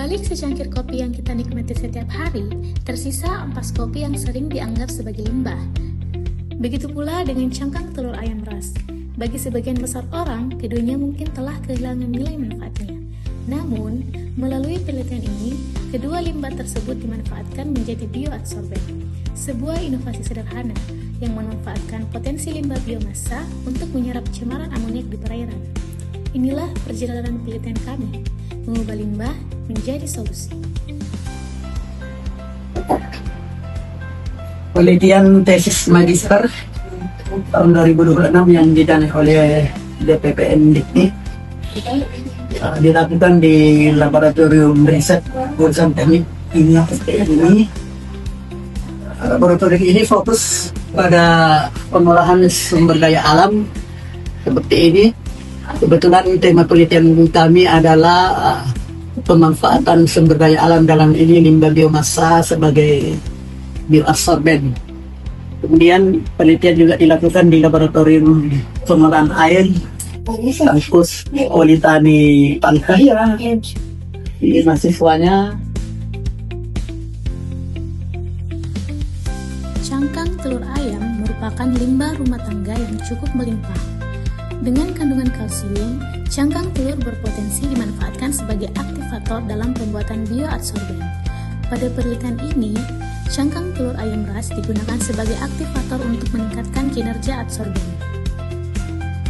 balik secangkir kopi yang kita nikmati setiap hari, tersisa ampas kopi yang sering dianggap sebagai limbah. Begitu pula dengan cangkang telur ayam ras. Bagi sebagian besar orang, keduanya mungkin telah kehilangan nilai manfaatnya. Namun, melalui penelitian ini, kedua limbah tersebut dimanfaatkan menjadi bioadsorben, sebuah inovasi sederhana yang memanfaatkan potensi limbah biomasa untuk menyerap cemaran amoniak di perairan. Inilah perjalanan penelitian kami, mengubah limbah menjadi solusi. Penelitian tesis magister tahun 2026 yang didanai oleh DPPN Dikti dilakukan di Laboratorium Riset Jurusan Teknik Kimia STMI. Laboratorium ini fokus pada pengolahan sumber daya alam seperti ini. Kebetulan tema penelitian kami adalah pemanfaatan sumber daya alam, dalam ini limbah biomasa sebagai bioadsorben. Kemudian penelitian juga dilakukan di Laboratorium Pengolahan Air kampus Politani Pantai. Ini mahasiswanya. Cangkang telur ayam merupakan limbah rumah tangga yang cukup melimpah. Dengan kandungan kalsium, cangkang telur berpotensi dimanfaatkan sebagai aktivator dalam pembuatan bioadsorben. Pada penelitian ini, cangkang telur ayam ras digunakan sebagai aktivator untuk meningkatkan kinerja adsorben.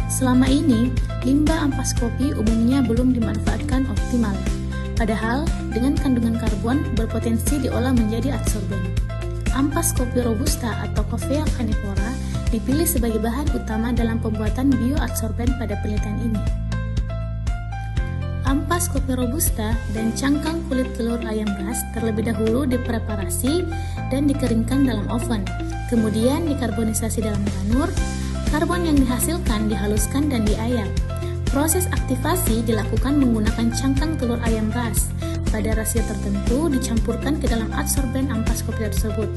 Selama ini, limbah ampas kopi umumnya belum dimanfaatkan optimal. Padahal, dengan kandungan karbon berpotensi diolah menjadi adsorben. Ampas kopi robusta atau Coffea canephora dipilih sebagai bahan utama dalam pembuatan bioadsorben pada penelitian ini. Ampas kopi robusta dan cangkang kulit telur ayam ras terlebih dahulu dipreparasi dan dikeringkan dalam oven, kemudian dikarbonisasi dalam tanur. Karbon yang dihasilkan dihaluskan dan diayak. Proses aktivasi dilakukan menggunakan cangkang telur ayam ras. Pada rasio tertentu dicampurkan ke dalam adsorben ampas kopi tersebut.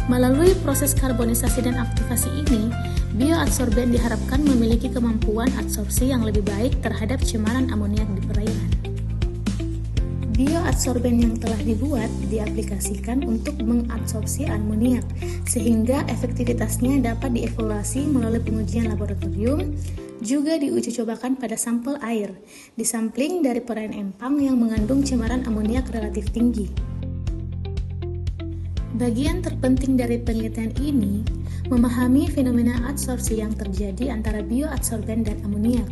Melalui proses karbonisasi dan aktivasi ini, bioadsorben diharapkan memiliki kemampuan adsorpsi yang lebih baik terhadap cemaran amoniak di perairan. Bioadsorben yang telah dibuat diaplikasikan untuk mengadsorpsi amoniak, sehingga efektivitasnya dapat dievaluasi melalui pengujian laboratorium, juga diuji cobakan pada sampel air, disampling dari perairan empang yang mengandung cemaran amoniak relatif tinggi. Bagian terpenting dari penelitian ini memahami fenomena adsorpsi yang terjadi antara bioadsorben dan amoniak.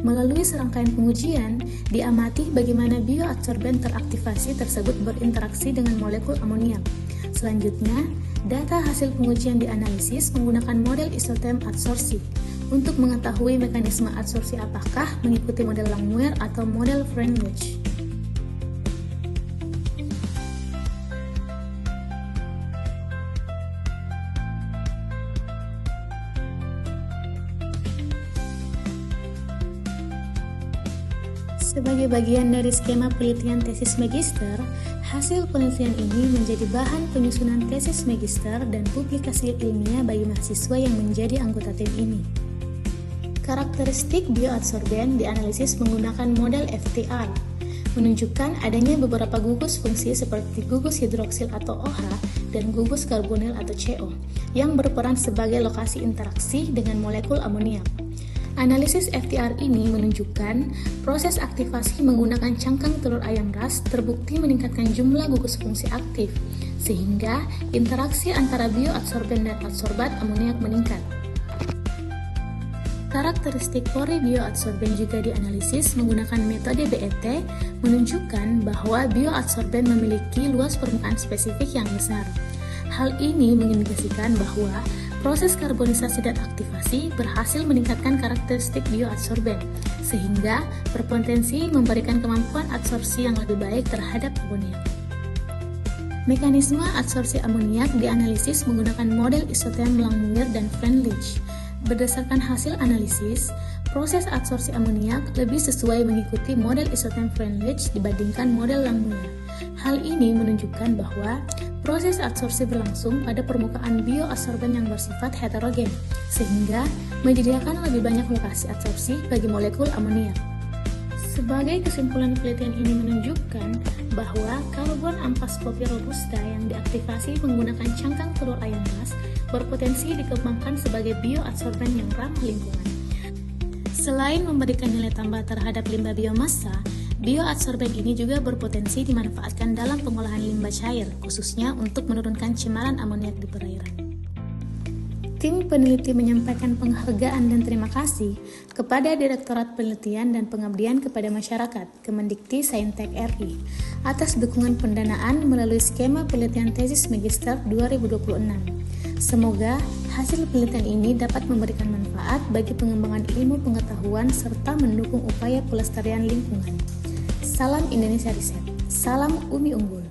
Melalui serangkaian pengujian, diamati bagaimana bioadsorben teraktivasi tersebut berinteraksi dengan molekul amoniak. Selanjutnya, data hasil pengujian dianalisis menggunakan model isotem adsorpsi untuk mengetahui mekanisme adsorpsi apakah mengikuti model Langmuir atau model Freundlich. Sebagai bagian dari skema penelitian tesis magister, hasil penelitian ini menjadi bahan penyusunan tesis magister dan publikasi ilmiah bagi mahasiswa yang menjadi anggota tim ini. Karakteristik bioadsorben dianalisis menggunakan model FTR, menunjukkan adanya beberapa gugus fungsi seperti gugus hidroksil atau OH dan gugus karbonil atau CO, yang berperan sebagai lokasi interaksi dengan molekul amoniak. Analisis FTR ini menunjukkan proses aktivasi menggunakan cangkang telur ayam ras terbukti meningkatkan jumlah gugus fungsi aktif, sehingga interaksi antara bioadsorben dan adsorbat amoniak meningkat. Karakteristik pori bioadsorben juga dianalisis menggunakan metode BET, menunjukkan bahwa bioadsorben memiliki luas permukaan spesifik yang besar. Hal ini mengindikasikan bahwa proses karbonisasi dan aktivasi berhasil meningkatkan karakteristik bioadsorben, sehingga berpotensi memberikan kemampuan adsorpsi yang lebih baik terhadap amoniak. Mekanisme adsorpsi amoniak dianalisis menggunakan model isotem Langmuir dan Freundlich. Berdasarkan hasil analisis, proses adsorpsi amoniak lebih sesuai mengikuti model isotem Freundlich dibandingkan model Langmuir. Hal ini menunjukkan bahwa proses adsorpsi berlangsung pada permukaan bioadsorben yang bersifat heterogen, sehingga menyediakan lebih banyak lokasi adsorpsi bagi molekul amoniak. Sebagai kesimpulan, penelitian ini menunjukkan bahwa karbon ampas kopi robusta yang diaktifasi menggunakan cangkang telur ayam mas berpotensi dikembangkan sebagai bioadsorben yang ramah lingkungan. Selain memberikan nilai tambah terhadap limbah biomasa, bioadsorben ini juga berpotensi dimanfaatkan dalam pengolahan limbah cair, khususnya untuk menurunkan cemaran amoniak di perairan. Tim peneliti menyampaikan penghargaan dan terima kasih kepada Direktorat Penelitian dan Pengabdian kepada Masyarakat Kemendikti Saintek RI atas dukungan pendanaan melalui skema penelitian tesis magister 2026. Semoga hasil penelitian ini dapat memberikan manfaat bagi pengembangan ilmu pengetahuan serta mendukung upaya pelestarian lingkungan. Salam Indonesia Riset, salam Umi Unggul.